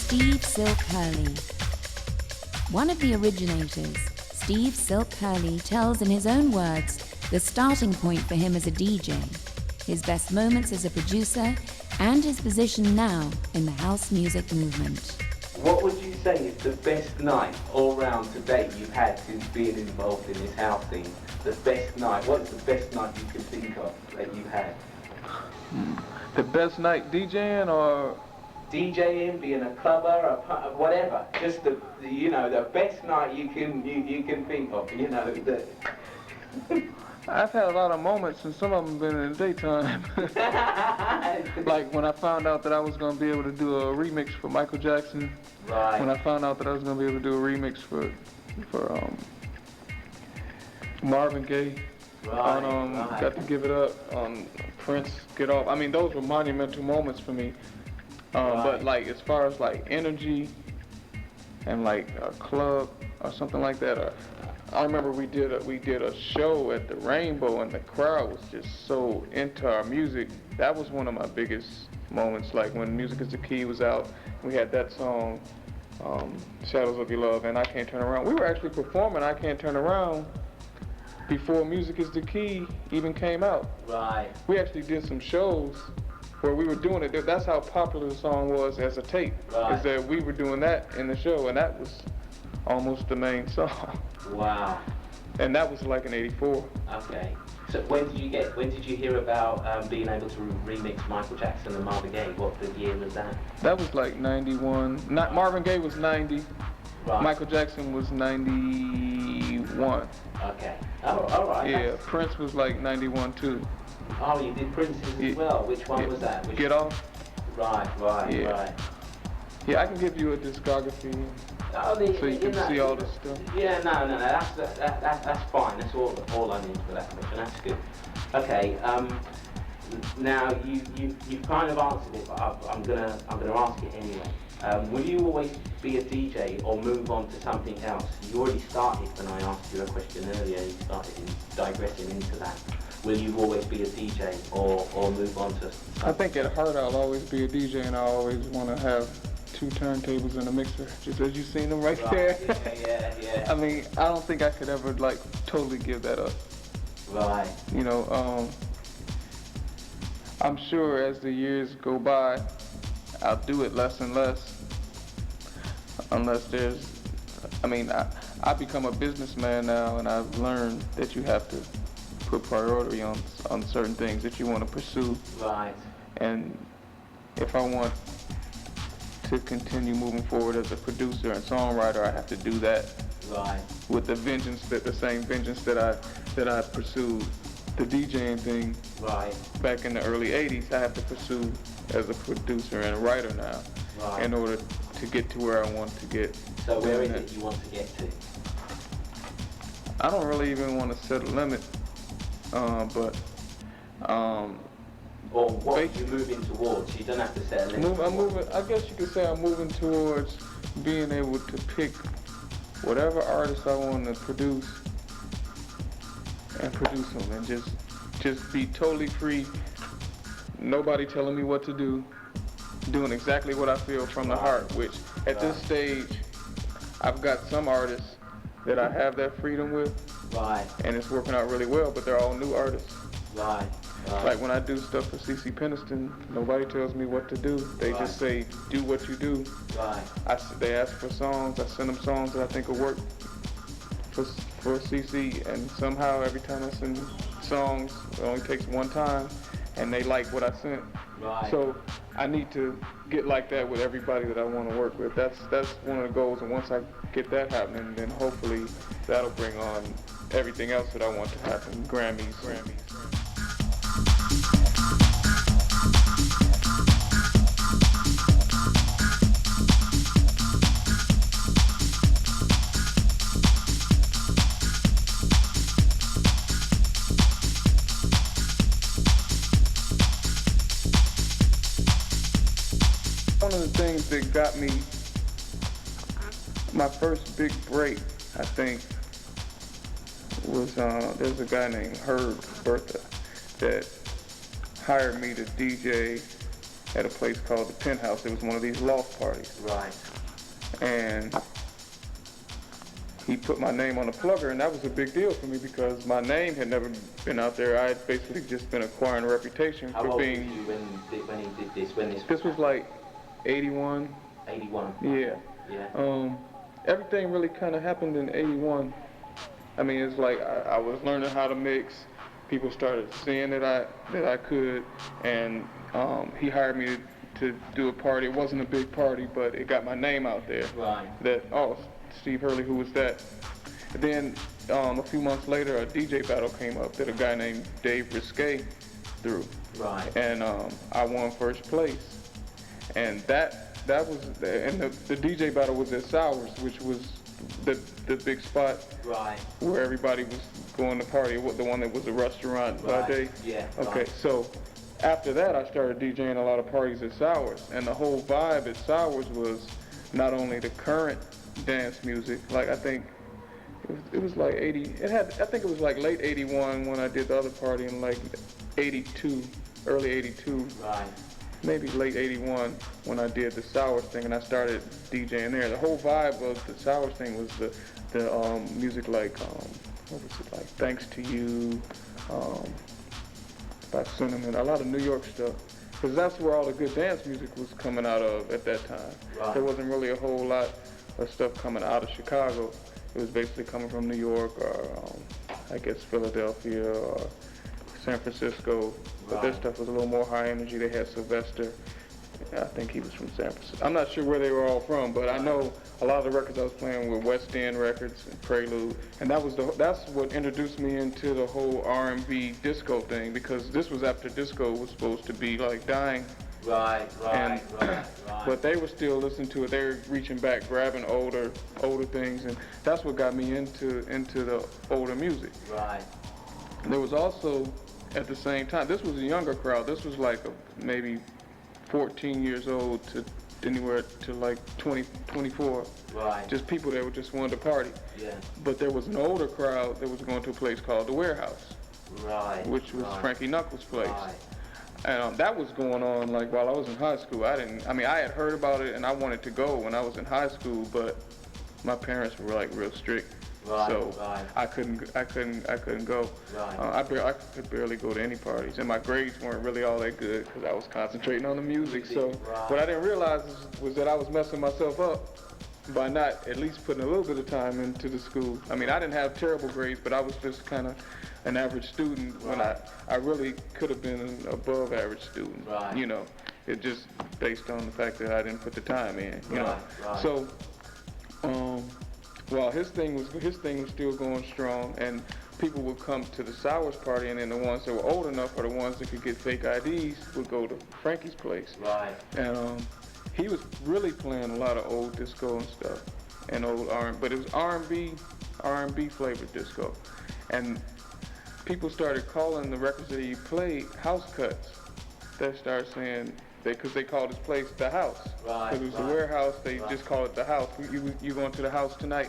Steve Silk Hurley. One of the originators, Steve Silk Hurley, tells in his own words the starting point for him as a DJ, his best moments as a producer, and his position now in the house music movement. What would you say is the best night all round to date you've had since being involved in this house scene? The best night, what's the best night you could think of that you had? The best night DJing or? DJing, being a clubber, whatever. Just the best night you can think of, I've had a lot of moments, and some of them been in the daytime. Like when I found out that I was going to be able to do a remix for Michael Jackson. Right. When I found out that I was going to be able to do a remix for Marvin Gaye. Right. On Got to Give It Up. Prince, Get Off. I mean, those were monumental moments for me. But like as far as like energy and like a club or something like that, I remember we did a show at the Rainbow and the crowd was just so into our music. That was one of my biggest moments, like when Music Is the Key was out. We had that song, Shadows of Your Love and I Can't Turn Around. We were actually performing I Can't Turn Around before Music Is the Key even came out. Right. We actually did some shows where we were doing it. That's how popular the song was as a tape. Right. Is that we were doing that in the show, and that was almost the main song. Wow. And that was like in '84. Okay. So when did you hear about being able to remix Michael Jackson and Marvin Gaye? What the year was that? That was like 91. Marvin Gaye was 90. Right. Michael Jackson was 91. Okay. All right. Yeah, Prince was like 91 too. Oh, you did Prince's as well. Which one was that? Get Off. Right. Yeah. Right. Yeah, I can give you a discography so you can see all the stuff. Yeah, no, that's fine. That's all I need for that question. That's good. Okay. Now you've kind of answered it, but I'm gonna ask it anyway. Will you always be a DJ or move on to something else? You already started when I asked you a question earlier. You started digressing into that. Will you always be a DJ or move on to something? I think at heart I'll always be a DJ, and I always want to have 2 turntables and a mixer, just as you've seen them right there. Yeah. I mean, I don't think I could ever like totally give that up. Right. I'm sure as the years go by, I'll do it less and less. Unless I become a businessman now, and I've learned that you have to put priority on certain things that you want to pursue. Right. And if I want to continue moving forward as a producer and songwriter, I have to do that. Right. With the same vengeance that I pursued the DJing thing. Right. Back in the early '80s, I have to pursue as a producer and a writer now. Right. In order to get to where I want to get. So where is it you want to get to? I don't really even want to set a limit, but or what are you moving towards? You don't have to set a limit. I guess you could say I'm moving towards being able to pick whatever artist I want to produce and produce them, and just be totally free. Nobody telling me what to do, doing exactly what I feel from the heart, which at this stage, I've got some artists that I have that freedom with. Right. And it's working out really well, but they're all new artists. Right. Like when I do stuff for CeCe Peniston, nobody tells me what to do. They just say, do what you do. Right. They ask for songs, I send them songs that I think will work for CeCe, and somehow every time I send songs, it only takes one time, and they like what I sent. Right. So I need to get like that with everybody that I want to work with. That's one of the goals, and once I get that happening, then hopefully that'll bring on everything else that I want to happen. Grammys. One of the things that got me my first big break, I think, was there's a guy named Herb Bertha that hired me to DJ at a place called the Penthouse. It was one of these loft parties. Right. And he put my name on the plugger, and that was a big deal for me because my name had never been out there. I had basically just been acquiring a reputation for being. How old were you when he did this? This was like 81. 81. Yeah. Yeah. Everything really kind of happened in 81. I mean, it's like I was learning how to mix. People started seeing that I could, and he hired me to do a party. It wasn't a big party, but it got my name out there. Right. That, oh, Steve Hurley, who was that? And then a few months later, a DJ battle came up that a guy named Dave Risquet threw. Right. And I won first place. And that was, and the DJ battle was at Sowers, which was the big spot. Right. Where everybody was going to party, the one that was a restaurant by day. Yeah. Okay, right. so after that, I started DJing a lot of parties at Sowers, and the whole vibe at Sowers was not only the current dance music, like I think it was like 80, I think it was like late 81 when I did the other party, and like 82, early 82. Right. Maybe late 81 when I did the Sowers thing, and I started DJing there. The whole vibe of the Sowers thing was the music like, what was it like, Thanks to You, by Cinnamon, a lot of New York stuff. Because that's where all the good dance music was coming out of at that time. Right. There wasn't really a whole lot of stuff coming out of Chicago. It was basically coming from New York or I guess Philadelphia or San Francisco. But their stuff was a little more high energy. They had Sylvester. I think he was from San Francisco. I'm not sure where they were all from, but I know a lot of the records I was playing were West End records and Prelude, and that's what introduced me into the whole R&B disco thing, because this was after disco was supposed to be like dying. Right. But they were still listening to it. They were reaching back, grabbing older things, and that's what got me into the older music. Right. There was also, at the same time, this was a younger crowd. This was like maybe 14 years old to anywhere to like 20, 24. Right. Just people that just wanted to party. Yeah. But there was an older crowd that was going to a place called the Warehouse. Right. Which was Frankie Knuckles' place. Right. And that was going on like while I was in high school. I had heard about it and I wanted to go when I was in high school, but my parents were like real strict. Right, so right. I couldn't go. Right. I could barely go to any parties, and my grades weren't really all that good because I was concentrating on the music. So right. What I didn't realize was that I was messing myself up by not at least putting a little bit of time into the school. I mean, I didn't have terrible grades, but I was just kind of an average student when I really could have been an above average student. Right. You know, it just based on the fact that I didn't put the time in. You know, Right. so. Well, his thing was still going strong, and people would come to the Sowers party, and then the ones that were old enough or the ones that could get fake IDs would go to Frankie's place. Right. And he was really playing a lot of old disco and stuff, and old R&B, but it was R&B flavored disco, and people started calling the records that he played house cuts. They started saying. Because they called his place the House. Right. Because it was the Warehouse, they just called it the House. You going to the house tonight?